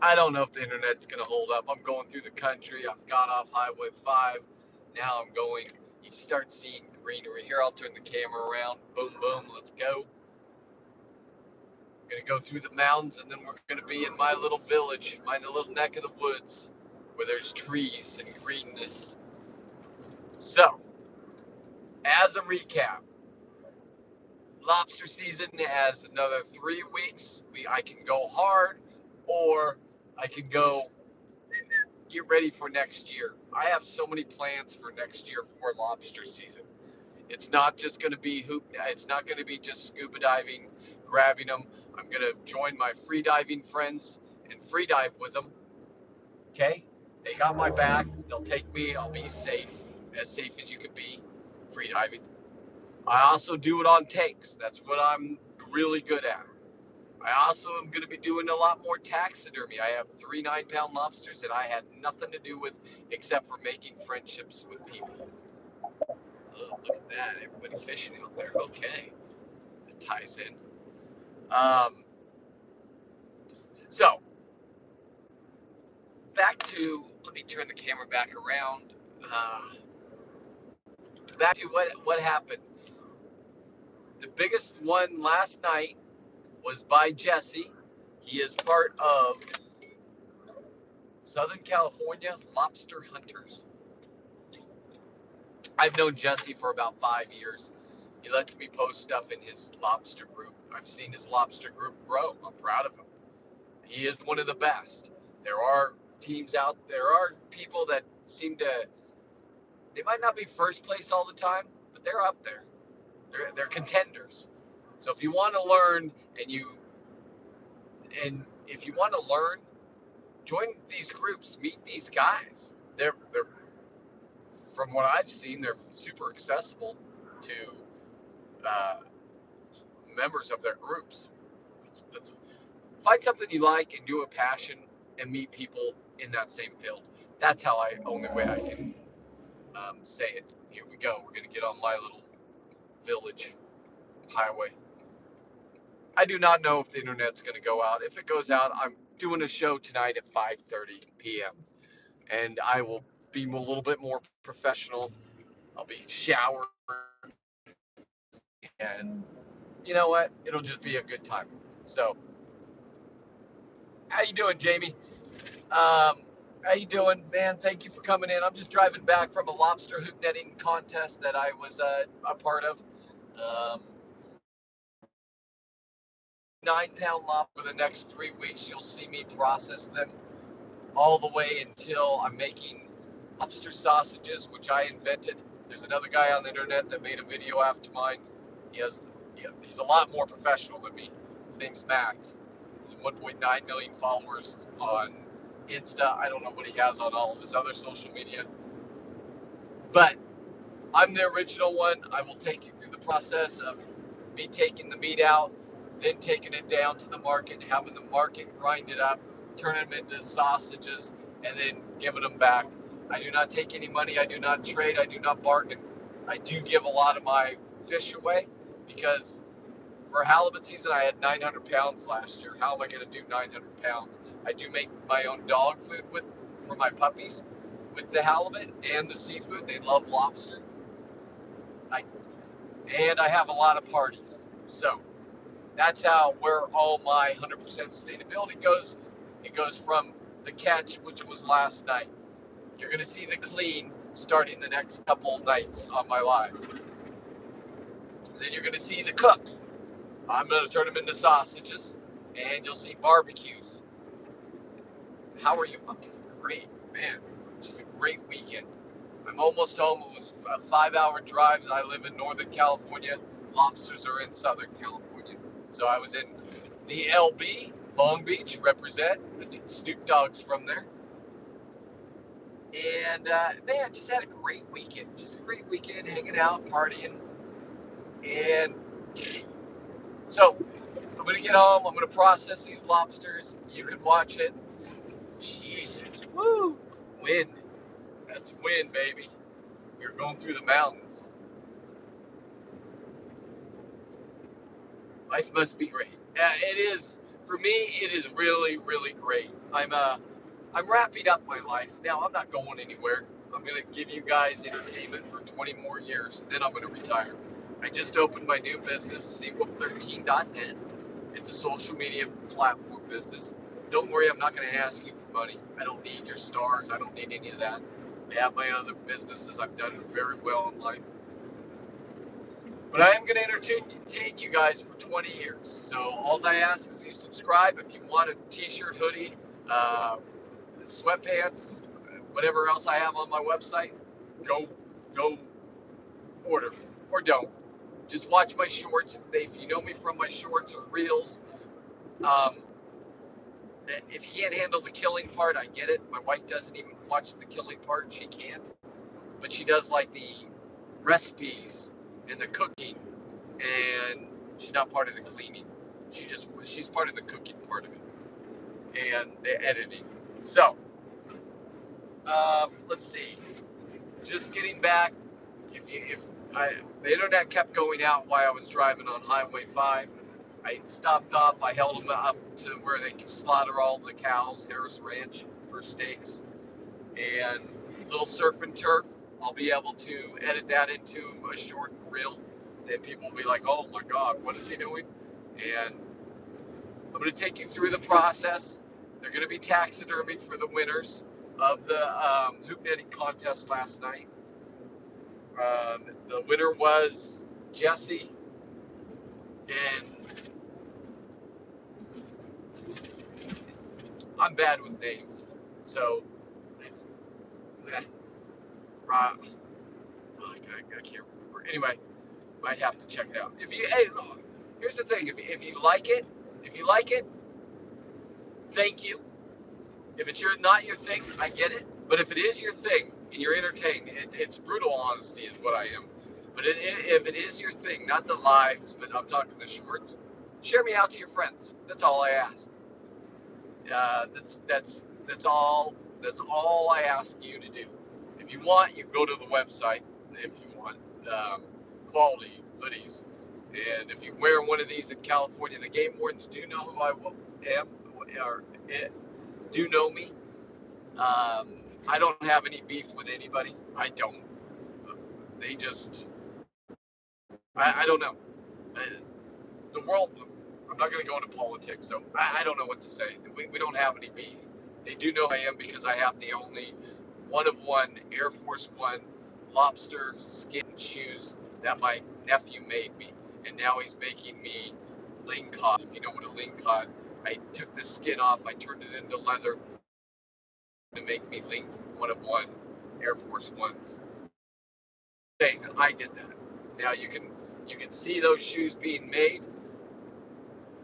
I don't know if the internet's going to hold up. I'm going through the country. I've got off Highway 5. Now I'm going. You start seeing greenery. Here, I'll turn the camera around. Boom, boom. Let's go. I'm going to go through the mountains, and then we're going to be in my little village, my little neck of the woods, where there's trees and greenness. So, as a recap, lobster season has another 3 weeks. I can go hard, or I can go get ready for next year. I have so many plans for next year for lobster season. It's not just going to be it's not going to be just scuba diving, grabbing them. I'm going to join my free diving friends and free dive with them. Okay? They got my back. They'll take me. I'll be safe as you can be, free diving. I also do it on tanks. That's what I'm really good at. I also am going to be doing a lot more taxidermy. I have 3 9-pound lobsters that I had nothing to do with except for making friendships with people. Oh, look at that. Everybody fishing out there. Okay. That ties in. So, let me turn the camera back around. Back to what happened. The biggest one last night was by Jesse. He is part of Southern California Lobster Hunters. I've known Jesse for about 5 years. He lets me post stuff in his lobster group. I've seen his lobster group grow. I'm proud of him. He is one of the best. There are people that they might not be first place all the time, but they're up there. They're contenders. So if you want to learn and if you want to learn, join these groups, meet these guys. They're from what I've seen, they're super accessible to uh, members of their groups. Find something you like and do a passion and meet people in that same field. That's only way I can say it. Here we go. We're going to get on my little village highway. I do not know if the internet's going to go out. If it goes out, I'm doing a show tonight at 5:30 p.m. and I will be a little bit more professional. I'll be showered, and you know what? It'll just be a good time. So, how you doing, Jamie? How you doing, man? Thank you for coming in. I'm just driving back from a lobster hoop netting contest that I was a part of. Um, 9-pound lobster for the next 3 weeks. You'll see me process them all the way until I'm making lobster sausages, which I invented. There's another guy on the internet that made a video after mine. He's a lot more professional than me. His name's Max. He's 1.9 million followers on Insta. I don't know what he has on all of his other social media. But I'm the original one. I will take you through the process of me taking the meat out, then taking it down to the market, having the market grind it up, turn them into sausages, and then giving them back. I do not take any money. I do not trade. I do not bargain. I do give a lot of my fish away because for halibut season, I had 900 pounds last year. How am I going to do 900 pounds? I do make my own dog food for my puppies with the halibut and the seafood. They love lobster. And I have a lot of parties. So that's where all my 100% sustainability goes. It goes from the catch, which was last night. You're going to see the clean starting the next couple nights on my live. Then you're going to see the cook. I'm going to turn them into sausages. And you'll see barbecues. How are you? I'm doing great, man. Just a great weekend. I'm almost home. It was a 5-hour drive. I live in Northern California. Lobsters are in Southern California. So I was in the LB, Long Beach, represent. I think Snoop Dogg's from there. And, man, just had a great weekend. Just a great weekend, hanging out, partying. And so I'm going to get home. I'm going to process these lobsters. You can watch it. Jesus. Woo. Wind. That's wind, baby. We're going through the mountains. Life must be great. It is, For me, it is really, really great. I'm wrapping up my life now. I'm not going anywhere. I'm gonna give you guys entertainment for 20 more years, and then I'm gonna retire. I just opened my new business, Sequel13.net. It's a social media platform business. Don't worry, I'm not gonna ask you for money. I don't need your stars. I don't need any of that. I have my other businesses. I've done very well in life. But I am going to entertain you guys for 20 years. So all I ask is you subscribe. If you want a t-shirt, hoodie, uh, sweatpants, whatever else I have on my website, go order or don't. Just watch my shorts. If you know me from my shorts or reels, um, if you can't handle the killing part, I get it. My wife doesn't even watch the killing part. She can't. But she does like the recipes and the cooking, and she's not part of the cleaning. She's part of the cooking part of it and the editing. So let's see. Just getting back. The internet kept going out while I was driving on Highway 5. I stopped off. I held them up to where they can slaughter all the cows, Harris Ranch, for steaks, and little surf and turf. I'll be able to edit that into a short reel, and people will be like, "Oh my God, what is he doing?" And I'm going to take you through the process. They're going to be taxidermied for the winners of the hoop netting contest last night. The winner was Jesse, and I'm bad with names, so I can't remember. Anyway, might have to check it out. Hey, here's the thing: if you like it, thank you. If it's not your thing, I get it. But if it is your thing and you're entertained, it's brutal honesty is what I am. But if it is your thing, not the lives, but I'm talking the shorts, share me out to your friends. That's all I ask. That's all I ask you to do. If you want, you go to the website. If you want quality hoodies, and if you wear one of these in California, the game wardens do know who I am, or do know me. I don't have any beef with anybody. I don't. They just, I don't know. The world, I'm not going to go into politics, so I don't know what to say. We don't have any beef. They do know I am because I have the only one of one Air Force One lobster skin shoes that my nephew made me. And now he's making me lingcod. If you know what a lingcod, I took the skin off, I turned it into leather to make me link one of one Air Force Ones. I did that. Now you can see those shoes being made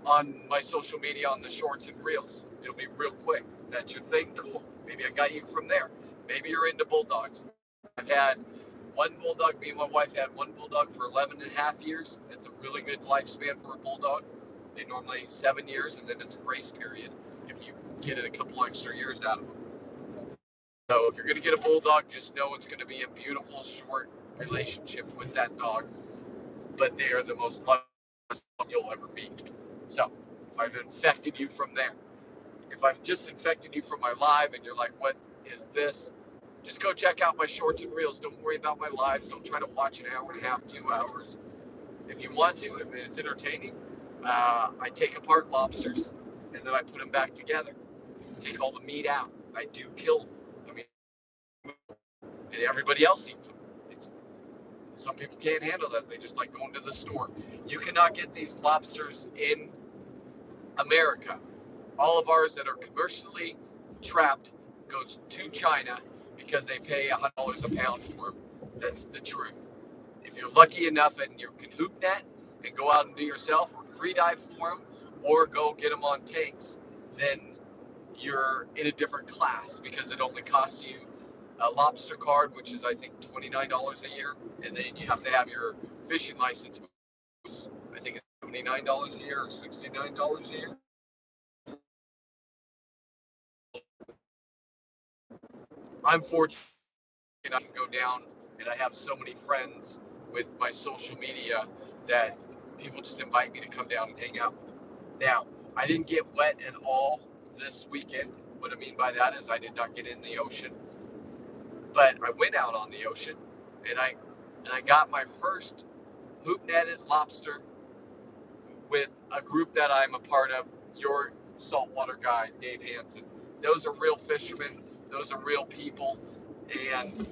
on my social media on the shorts and reels. It'll be real quick. That's your thing, cool. Maybe I got you from there. Maybe you're into bulldogs. I've had one bulldog. Me and my wife had one bulldog for 11 and a half years. That's a really good lifespan for a bulldog. They normally 7 years, and then it's a grace period if you get it a couple extra years out of them. So if you're going to get a bulldog, just know it's going to be a beautiful, short relationship with that dog. But they are the most loving you'll ever meet. So if I've infected you from there, if I've just infected you from my live and you're like, what is this? Just go check out my shorts and reels. Don't worry about my lives. Don't try to watch an hour and a half, 2 hours. If you want to, I mean, it's entertaining. I take apart lobsters and then I put them back together. Take all the meat out. I do kill them. I mean, and everybody else eats them. Some people can't handle that. They just like going to the store. You cannot get these lobsters in America. All of ours that are commercially trapped goes to China because they pay $100 a pound for them. That's the truth. If you're lucky enough and you can hoop net and go out and do yourself or free dive for them or go get them on tanks, then you're in a different class because it only costs you a lobster card, which is I think $29 a year, and then you have to have your fishing license, which is, I think it's $79 a year or $69 a year. I'm fortunate I can go down, and I have so many friends with my social media that people just invite me to come down and hang out with them. Now, I didn't get wet at all this weekend. What I mean by that is I did not get in the ocean, but I went out on the ocean, and I got my first hoop netted lobster with a group that I'm a part of. Your saltwater guy, Dave Hansen. Those are real fishermen. Those are real people, and